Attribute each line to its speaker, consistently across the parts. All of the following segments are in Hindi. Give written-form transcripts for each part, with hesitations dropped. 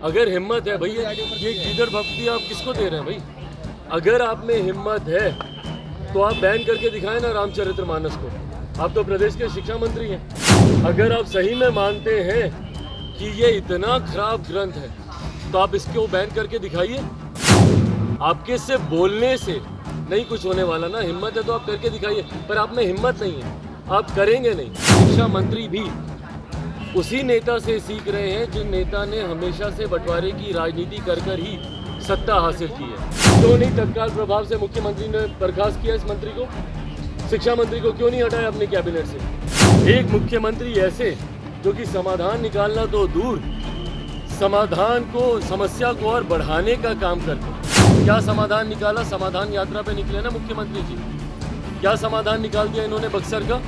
Speaker 1: अगर हिम्मत है भैया, ये गीदड़ भक्ति आप किसको दे रहे हैं भाई? अगर आप में हिम्मत है तो आप बैन करके दिखाएं ना रामचरितमानस को। आप तो प्रदेश के शिक्षा मंत्री हैं। अगर आप सही में मानते हैं कि ये इतना खराब ग्रंथ है तो आप इसको बैन करके दिखाइए। आपके से बोलने से नहीं कुछ होने वाला ना। हिम्मत है तो आप करके दिखाइए, पर आप में हिम्मत नहीं है, आप करेंगे नहीं। शिक्षा मंत्री भी उसी नेता से सीख रहे हैं जिन नेता ने हमेशा से बंटवारे की राजनीति कर ही सत्ता हासिल की है। क्यों नहीं तत्काल प्रभाव से मुख्यमंत्री ने बर्खास्त किया इस मंत्री को? शिक्षा मंत्री को क्यों नहीं हटाया अपने कैबिनेट से? एक मुख्यमंत्री ऐसे जो कि समाधान निकालना तो दूर, समाधान को, समस्या को और बढ़ाने का काम करते हैं। क्या समाधान निकाला? समाधान यात्रा पे निकले ना मुख्यमंत्री जी। क्या समाधान निकाल दिया इन्होंने बक्सर का?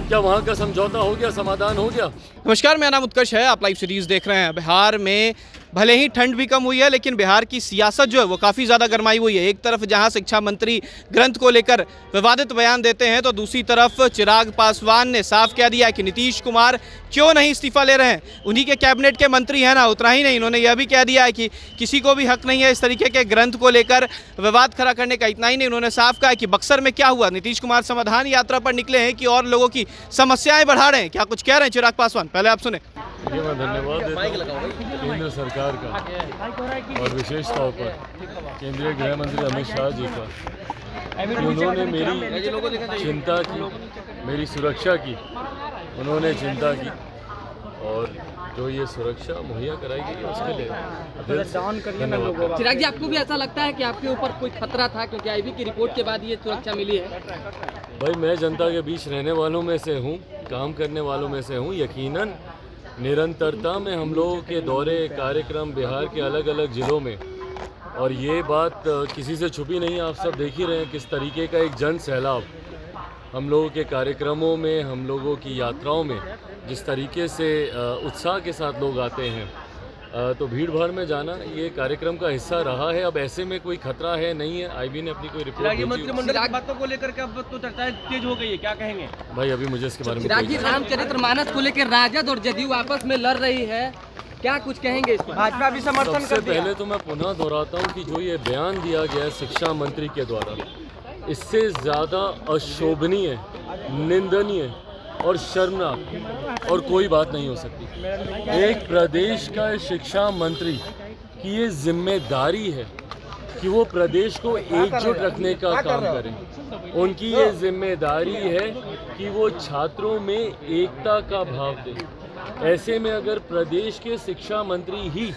Speaker 1: क्या वहाँ का समझौता हो गया, समाधान हो गया?
Speaker 2: नमस्कार, मेरा नाम उत्कर्ष है। आप लाइव सीरीज देख रहे हैं। बिहार में भले ही ठंड भी कम हुई है, लेकिन बिहार की सियासत जो है वो काफ़ी ज़्यादा गरमाई हुई है। एक तरफ जहां शिक्षा मंत्री ग्रंथ को लेकर विवादित बयान देते हैं, तो दूसरी तरफ चिराग पासवान ने साफ कह दिया कि नीतीश कुमार क्यों नहीं इस्तीफा ले रहे हैं। उन्हीं के कैबिनेट के मंत्री हैं ना। उतना ही नहीं, इन्होंने यह भी कह दिया है कि किसी को भी हक नहीं है इस तरीके के ग्रंथ को लेकर विवाद खड़ा करने का। इतना ही नहीं, उन्होंने साफ कहा कि बक्सर में क्या हुआ, नीतीश कुमार समाधान यात्रा पर निकले हैं कि और लोगों की समस्याएं बढ़ा रहे हैं। क्या कुछ कह रहे हैं चिराग पासवान, पहले आप सुने।
Speaker 1: ये मैं धन्यवाद देता हूँ केंद्र सरकार का और विशेष तौर पर केंद्रीय गृह मंत्री अमित शाह जी का कि उन्होंने मेरी चिंता की, मेरी सुरक्षा की, उन्होंने चिंता की और जो ये सुरक्षा मुहैया कराई गई है उसके लिए धन्यवाद।
Speaker 3: चिराग जी, आपको भी ऐसा लगता है कि आपके ऊपर कोई खतरा था, क्योंकि आईबी की रिपोर्ट के बाद ये सुरक्षा मिली है?
Speaker 1: भाई, मैं जनता के बीच रहने वालों में से हूँ, काम करने वालों में से हूँ। यकीनन निरंतरता में हम लोगों के दौरे, कार्यक्रम बिहार के अलग अलग ज़िलों में, और ये बात किसी से छुपी नहीं, आप सब देख ही रहे हैं किस तरीके का एक जन सैलाब हम लोगों के कार्यक्रमों में, हम लोगों की यात्राओं में जिस तरीके से उत्साह के साथ लोग आते हैं, तो भीड़ भाड़ में जाना ये कार्यक्रम का हिस्सा रहा है। अब ऐसे में कोई खतरा है नहीं है। आईबी ने अपनी कोई रिपोर्ट भेजी।
Speaker 4: मंत्रिमंडल की बातों को लेकर के अब तो चर्चाएं तेज हो गई है, क्या कहेंगे?
Speaker 1: भाई, अभी मुझे इसके बारे में
Speaker 3: चिराग जी, रामचरितमानस को लेकर राजद और जदयू आपस में लड़ रही है, क्या कुछ कहेंगे इसको?
Speaker 4: भाजपा भी समर्थन
Speaker 1: सबसे
Speaker 4: कर दिया।
Speaker 1: पहले तो मैं पुनः दोहराता हूँ कि जो ये बयान दिया गया है शिक्षा मंत्री के द्वारा, इससे ज़्यादा अशोभनीय, निंदनीय और शर्मनाक और कोई बात नहीं हो सकती। एक प्रदेश का शिक्षा मंत्री की ये जिम्मेदारी है कि वो प्रदेश को एकजुट रखने का काम करें। उनकी ये जिम्मेदारी है कि वो छात्रों में एकता का भाव दें। ऐसे में अगर प्रदेश के शिक्षा मंत्री ही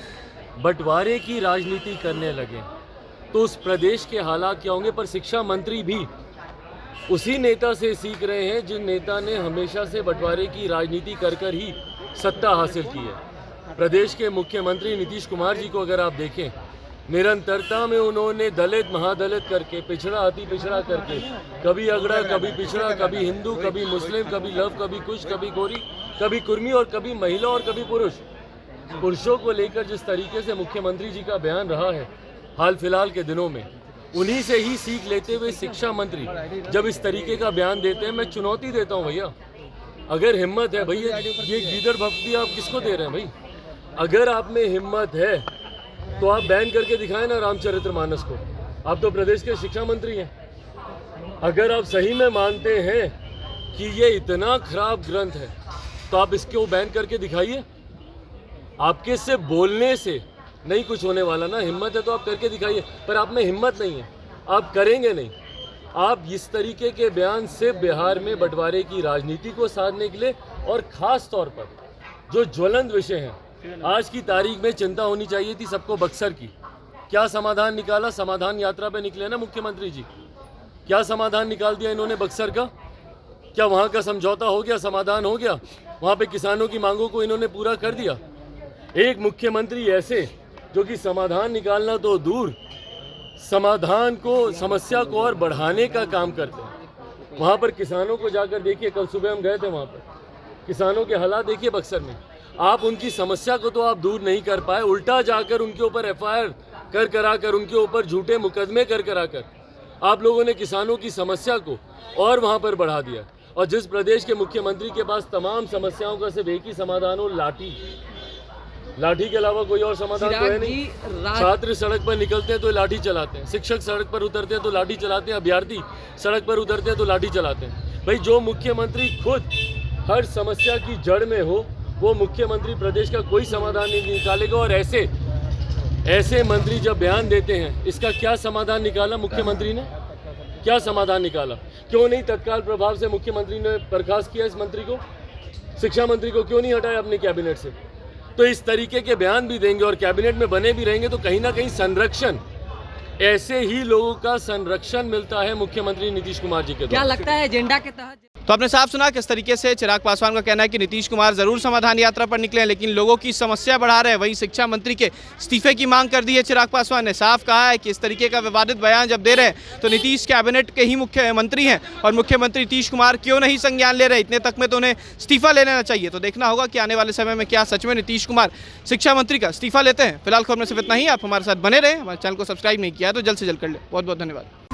Speaker 1: बंटवारे की राजनीति करने लगे तो उस प्रदेश के हालात क्या होंगे? पर शिक्षा मंत्री भी उसी नेता से सीख रहे हैं जिन नेता ने हमेशा से बंटवारे की राजनीति कर ही सत्ता हासिल की है। प्रदेश के मुख्यमंत्री नीतीश कुमार जी को अगर आप देखें, निरंतरता में उन्होंने दलित महादलित करके, पिछड़ा अति पिछड़ा करके, कभी अगड़ा, कभी पिछड़ा, कभी हिंदू, कभी मुस्लिम, कभी लव, कभी कुश, कभी गोरी, कभी कुर्मी और कभी महिला और कभी पुरुष। पुरुषों को लेकर जिस तरीके से मुख्यमंत्री जी का बयान रहा है हाल फिलहाल के दिनों में, उन्हीं से ही सीख लेते हुए शिक्षा मंत्री जब इस तरीके का बयान देते हैं, मैं चुनौती देता हूं भैया, अगर हिम्मत है भैया, ये गीदड़ भक्ति आप किसको दे रहे हैं भाई? अगर आप में हिम्मत है तो आप बैन करके दिखाएं ना रामचरितमानस को। आप तो प्रदेश के शिक्षा मंत्री हैं। अगर आप सही में मानते हैं कि ये इतना खराब ग्रंथ है तो आप इसको बैन करके दिखाइए। आपके से बोलने से नहीं कुछ होने वाला ना। हिम्मत है तो आप करके दिखाइए, पर आप में हिम्मत नहीं है, आप करेंगे नहीं। आप इस तरीके के बयान से बिहार में बंटवारे की राजनीति को साधने के लिए, और ख़ास तौर पर जो ज्वलंत विषय है, आज की तारीख में चिंता होनी चाहिए थी सबको बक्सर की। क्या समाधान निकाला? समाधान यात्रा पे निकले ना मुख्यमंत्री जी। क्या समाधान निकाल दिया इन्होंने बक्सर का? क्या वहाँ का समझौता हो गया, समाधान हो गया? वहाँ पे किसानों की मांगों को इन्होंने पूरा कर दिया? एक मुख्यमंत्री ऐसे जो कि समाधान निकालना तो दूर, समाधान को, समस्या को और बढ़ाने का काम करते हैं। वहाँ पर किसानों को जाकर देखिए, कल सुबह हम गए थे वहाँ पर, किसानों के हालात देखिए बक्सर में। आप उनकी समस्या को तो आप दूर नहीं कर पाए, उल्टा जाकर उनके ऊपर एफआईआर कराकर, उनके ऊपर झूठे मुकदमे कराकर आप लोगों ने किसानों की समस्या को और वहाँ पर बढ़ा दिया। और जिस प्रदेश के मुख्यमंत्री के पास तमाम समस्याओं का सिर्फ एक ही समाधान हो, लाठी, लाठी के अलावा कोई और समाधान तो है
Speaker 3: चिराग
Speaker 1: नहीं।
Speaker 3: जी,
Speaker 1: छात्र सड़क पर निकलते हैं तो लाठी चलाते हैं, शिक्षक सड़क पर उतरते हैं तो लाठी चलाते हैं, अभ्यर्थी सड़क पर उतरते हैं तो लाठी चलाते हैं। भाई जो मुख्यमंत्री खुद हर समस्या की जड़ में हो वो मुख्यमंत्री प्रदेश का कोई समाधान नहीं निकालेगा। और ऐसे मंत्री जब बयान देते हैं, इसका क्या समाधान निकाला मुख्यमंत्री ने? क्या समाधान निकाला? क्यों नहीं तत्काल प्रभाव से मुख्यमंत्री ने बर्खास्त किया इस मंत्री को? शिक्षा मंत्री को क्यों नहीं हटाया अपने कैबिनेट से? तो इस तरीके के बयान भी देंगे और कैबिनेट में बने भी रहेंगे तो कहीं ना कहीं संरक्षण, ऐसे ही लोगों का संरक्षण मिलता है मुख्यमंत्री नीतीश कुमार जी के
Speaker 3: क्या
Speaker 1: द्वारा।
Speaker 3: लगता है एजेंडा के तहत?
Speaker 2: तो आपने साफ सुना किस तरीके से चिराग पासवान का कहना है कि नीतीश कुमार जरूर समाधान यात्रा पर निकले हैं लेकिन लोगों की समस्या बढ़ा रहे हैं। वहीं शिक्षा मंत्री के इस्तीफे की मांग कर दी है चिराग पासवान ने। साफ कहा है कि इस तरीके का विवादित बयान जब दे रहे हैं तो नीतीश कैबिनेट के ही मुख्यमंत्री हैं और मुख्यमंत्री नीतीश कुमार क्यों नहीं संज्ञान ले रहे, इतने तक में तो उन्हें इस्तीफा ले लेना चाहिए। तो देखना होगा कि आने वाले समय में क्या सच में नीतीश कुमार शिक्षा मंत्री का इस्तीफा लेते हैं। फिलहाल खबर में सिर्फ इतना ही। आप हमारे साथ बने रहे, हमारे चैनल को सब्सक्राइब नहीं किया तो जल्द से जल्द कर ले। बहुत बहुत धन्यवाद।